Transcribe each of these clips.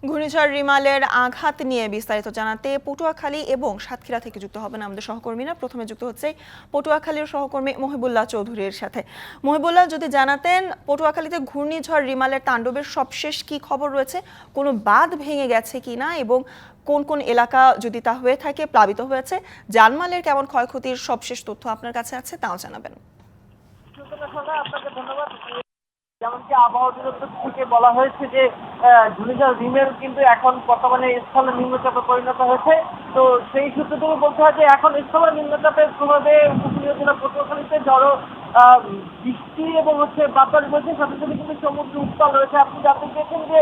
ঘূর্ণিঝড় রিমালের আঘাত নিয়ে বিস্তারিত জানাতে পটুয়াখালী এবং সাতক্ষীরা থেকে যুক্ত হবেন আমাদের সহকর্মীরা। প্রথমে যুক্ত হচ্ছে পটুয়াখালীর সহকর্মী মহিবুল্লাহ চৌধুরীর সাথে। মহিবুল্লাহ, যদি জানাতেন পটুয়াখালীতে ঘূর্ণিঝড় রিমালের তাণ্ডবের সবশেষ কি খবর রয়েছে, কোনো বাঁধ ভেঙে গেছে কিনা এবং কোন কোন এলাকা, যদি তা হয়ে থাকে, প্লাবিত হয়েছে, জানমালের কেমন ক্ষয়ক্ষতির সবশেষ তথ্য আপনার কাছে আছে তাও জানাবেন। আপনাকে ধন্যবাদ। যেমনকি আবহাওয়া অধিদপ্তর থেকে বলা হয়েছে যে ঘূর্ণিঝড় রিমেল কিন্তু এখন বর্তমানে স্থল নিম্নচাপে পরিণত হয়েছে। তো সেই সূত্র থেকে বলতে হয় যে এখন স্থল নিম্নচাপের প্রভাবে উপকূলীয় জেলা পটুয়াখালীতে ঝড়ো বৃষ্টি এবং বাতাস বইছে, সাথে সাথে কিন্তু সমুদ্র উত্তাল রয়েছে। আপনি জানতে চেয়েছেন যে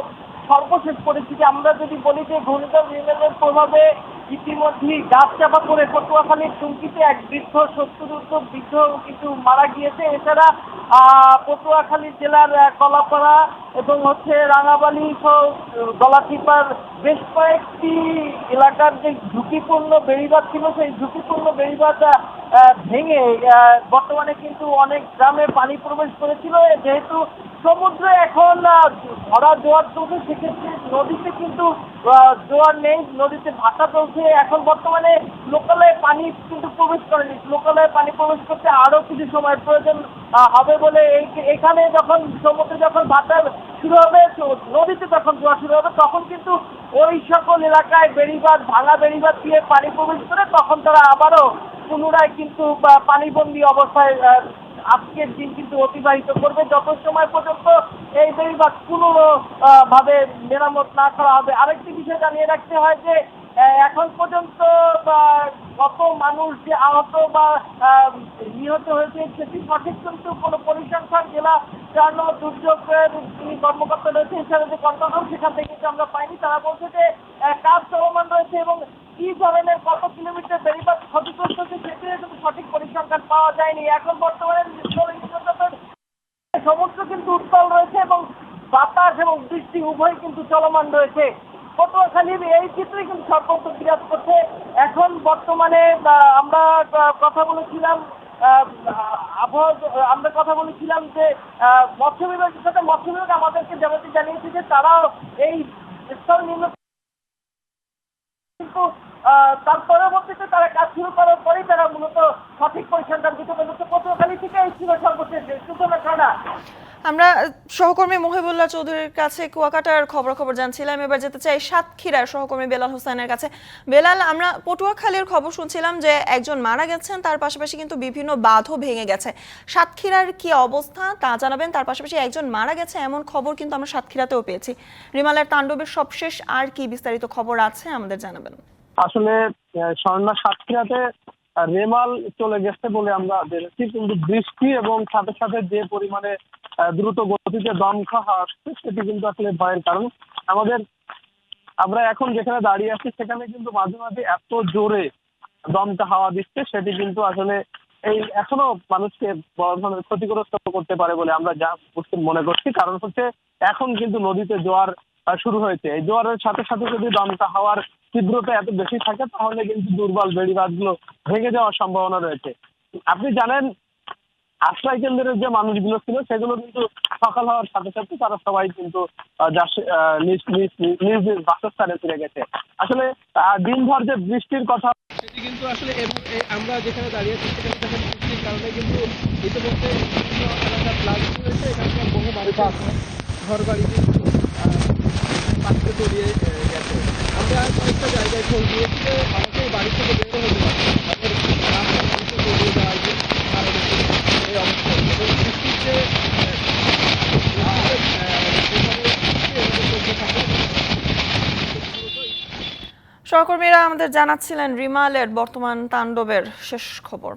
সর্বশেষ পরিস্থিতি আমরা যদি বলি যে ঘূর্ণিঝড় রিমেলের প্রভাবে ইতিমধ্যেই গাছ চাপা পড়ে পটুয়াখালীর টুঙ্গিতে এক বৃদ্ধ 70 বৃদ্ধ কিন্তু মারা গিয়েছে। এছাড়া পটুয়াখালী জেলার কলাপাড়া এবং রাঙাবালি সহ গলাচিপার বেশ কয়েকটি এলাকার যে ঝুঁকিপূর্ণ বেড়িবাঁধ ছিল, সেই ঝুঁকিপূর্ণ বেড়িবাঁধ ভেঙে বর্তমানে কিন্তু অনেক গ্রামে পানি প্রবেশ করেছিল। যেহেতু সমুদ্রে এখন ভরা জোয়ার চলছে, সেক্ষেত্রে নদীতে কিন্তু জোয়ার নেই, নদীতে ভাটা চলছে। এখন বর্তমানে লোকালয়ে পানি কিন্তু প্রবেশ করেনি, লোকালয়ে পানি প্রবেশ করতে আরো কিছু সময় প্রয়োজন হবে বলে এখানে যখন সমুদ্রে যখন ভাটা শুরু হবে, নদীতে যখন জোয়ার শুরু হবে, তখন কিন্তু ওই সকল এলাকায় বেড়িবাঁধ ভাঙা বেড়িবাঁধ দিয়ে পানি প্রবেশ করে তখন তারা আবারও পুনরায় কিন্তু পানিবন্দী অবস্থায় আজকের দিন কিন্তু অতিবাহিত করবে, যত সময় পর্যন্ত এই বেড়িবাঁধ পুনর্ভাবে মেরামত না করা হবে। আরেকটি বিষয় জানিয়ে রাখতে হয় যে এখন পর্যন্ত কত মানুষ যে আহত বা নিহত হয়েছে সেটি সঠিক কিন্তু কোনো পরিসংখ্যান জেলা ত্রাণ ও দুর্যোগের যিনি কর্মকর্তা রয়েছে, এছাড়া যে কন্ট্রোল সেখান থেকে কিন্তু আমরা পাইনি। তারা বলছে যে কাজ চলমান রয়েছে এবং কি ধরনের কত কিলোমিটার বেড়িবাঁধ ক্ষতিগ্রস্ত হচ্ছে সেটিও কিন্তু সঠিক পরিসংখ্যান পাওয়া যায়নি। এখন বর্তমানে সমুদ্র কিন্তু উত্তাল রয়েছে এবং বাতাস এবং বৃষ্টি উভয় কিন্তু চলমান রয়েছে। পটুয়াখালীর এই চিত্রই কিন্তু সর্বত্র বিরাজ করছে। এখন বর্তমানে আমরা কথা বলেছিলাম যে মৎস্য বিভাগের সাথে, মৎস্য বিভাগ আমাদেরকে যেমনটি জানিয়েছে যে তারাও এই স্থল নিম্ন কিন্তু তার পরবর্তীতে তারা কাজ শুরু করার পরেই তারা মূলত সঠিক পরিসংখ্যান দিতে পেরেছে। পটুয়াখালী থেকে এই ছিল সর্বশেষ সূচনা খানা। আমরা সহকর্মী মহিবুল্লাহ চৌধুরীর কাছে কুয়াকাটার খবর জানছিলাম। এবার যেতে চাই সাতক্ষীরার সহকর্মী বেলাল হোসেনের কাছে। বেলাল, আমরা পটুয়াখালীর খবর শুনছিলাম যে একজন মারা গেছেন, তার পাশাপাশি কিন্তু বিভিন্ন বাঁধও ভেঙে গেছে। সাতক্ষীরার কি অবস্থা তা জানাবেন। তার পাশাপাশি একজন মারা গেছে এমন খবর কিন্তু আমরা সাতক্ষীরাতেও পেয়েছি। রিমালের তাণ্ডবের সবশেষ আর কি বিস্তারিত খবর আছে আমাদের জানাবেন। আসলে স্বর্ণা সাতক্ষীরাতে রেমাল চলে গেছে বলে আমরা জেনেছি, কিন্তু বৃষ্টি এবং সাথে সাথে যে পরিমাণে দ্রুত গতিতে দমকা আসছে সেটি কিন্তু আসলে ভয়ের কারণ। আমরা এখন যেখানে দাঁড়িয়ে আছি সেখানে কিন্তু মাঝে মাঝে এত জোরে দমকা হাওয়া দিচ্ছে, সেটি কিন্তু আসলে এই এখনো মানুষকে বড় ধরনের ক্ষতিগ্রস্ত করতে পারে বলে আমরা যা মনে করছি। কারণ এখন কিন্তু নদীতে জোয়ার শুরু হয়েছে। এই জোয়ারের সাথে সাথে যদি দমকা হাওয়ার তীব্রতা এত বেশি থাকে তাহলে কিন্তু দুর্বল বেড়িবাঁধগুলো ভেঙে যাওয়ার সম্ভাবনা রয়েছে। আপনি জানেন, আশ্রয় কেন্দ্রের যে মানুষগুলো ছিল সেগুলো কিন্তু সকাল হওয়ার সাথে সাথে তারা সবাই কিন্তু নিজ নিজ বাসস্থানে ফিরে গেছে। আসলে দিনভর যে বৃষ্টির কথা সেটি কিন্তু আসলে আমরা যেখানে দাঁড়িয়ে আছি সেখানে বৃষ্টির কারণে কিন্তু ইতিমধ্যে বিভিন্ন এলাকা প্লাবিত হয়েছে। এখানকার বহু মানুষ ঘর বাড়ি কিন্তু পানিতে তলিয়ে গেছে। আমরা কয়েকটা জায়গায় খোঁজ দিয়েছি যে অনেকেই বাড়ি থেকে বের হতে পারছে, তাদের রাস্তা পানিতে তলিয়ে যাওয়ার কারণে এই অবস্থা এবং বৃষ্টির যে সহকর্মীরা আমাদের জানাচ্ছিলেন রিমালের বর্তমান তাণ্ডবের শেষ খবর।